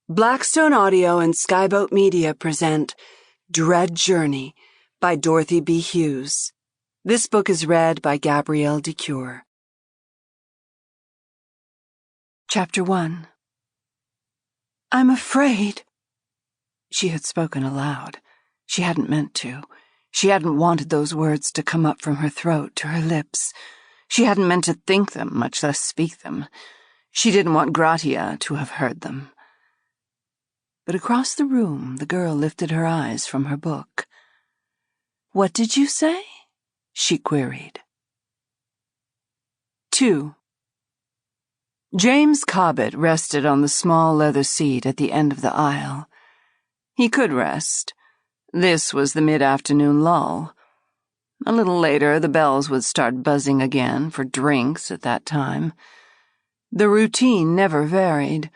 Blackstone Audio and Skyboat Media present Dread Journey by Dorothy B. Hughes. This book is read by Gabrielle de Cuir. Chapter 1. I'm afraid. She had spoken aloud. She hadn't meant to. She hadn't wanted those words to come up from her throat to her lips. She hadn't meant to think them, much less speak them. She didn't want Gratia to have heard them. But across the room, the girl lifted her eyes from her book. "What did you say?" she queried. 2. James Cobbett rested on the small leather seat at the end of the aisle. He could rest. This was the mid-afternoon lull. A little later, the bells would start buzzing again for drinks at that time. The routine never varied.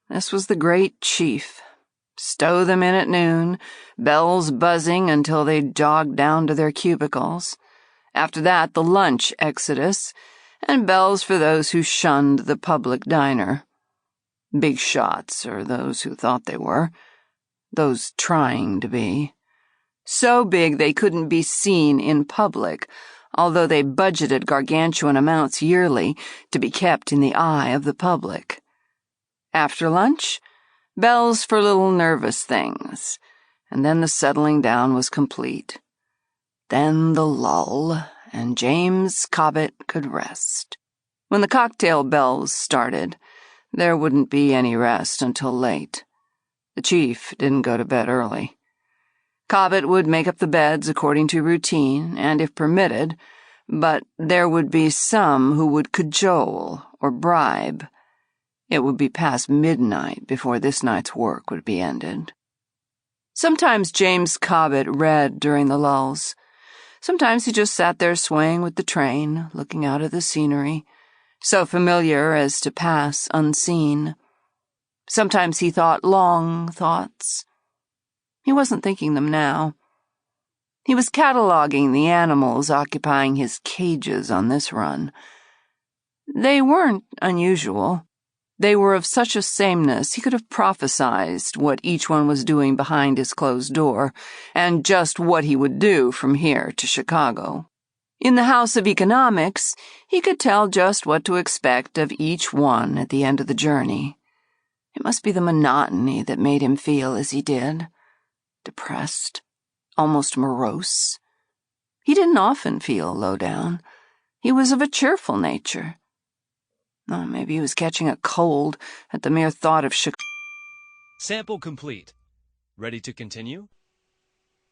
This was the great chief. Stow them in at noon, bells buzzing until they jogged down to their cubicles. After that, the lunch exodus, and bells for those who shunned the public diner. Big shots, or those who thought they were. Those trying to be. So big they couldn't be seen in public, although they budgeted gargantuan amounts yearly to be kept in the eye of the public. After lunch, bells for little nervous things, and then the settling down was complete. Then the lull, and James Cobbett could rest. When the cocktail bells started, there wouldn't be any rest until late. The chief didn't go to bed early. Cobbett would make up the beds according to routine, and if permitted, but there would be some who would cajole or bribe. It would be past midnight before this night's work would be ended. Sometimes James Cobbett read during the lulls. Sometimes he just sat there swaying with the train, looking out at the scenery, so familiar as to pass unseen. Sometimes he thought long thoughts. He wasn't thinking them now. He was cataloging the animals occupying his cages on this run. They weren't unusual. They were of such a sameness he could have prophesied what each one was doing behind his closed door, and just what he would do from here to Chicago. In the House of Economics, he could tell just what to expect of each one at the end of the journey. It must be the monotony that made him feel as he did. Depressed, almost morose. He didn't often feel low down. He was of a cheerful nature. Oh, maybe he was catching a cold at the mere thought of Chicago. Sample complete. Ready to continue?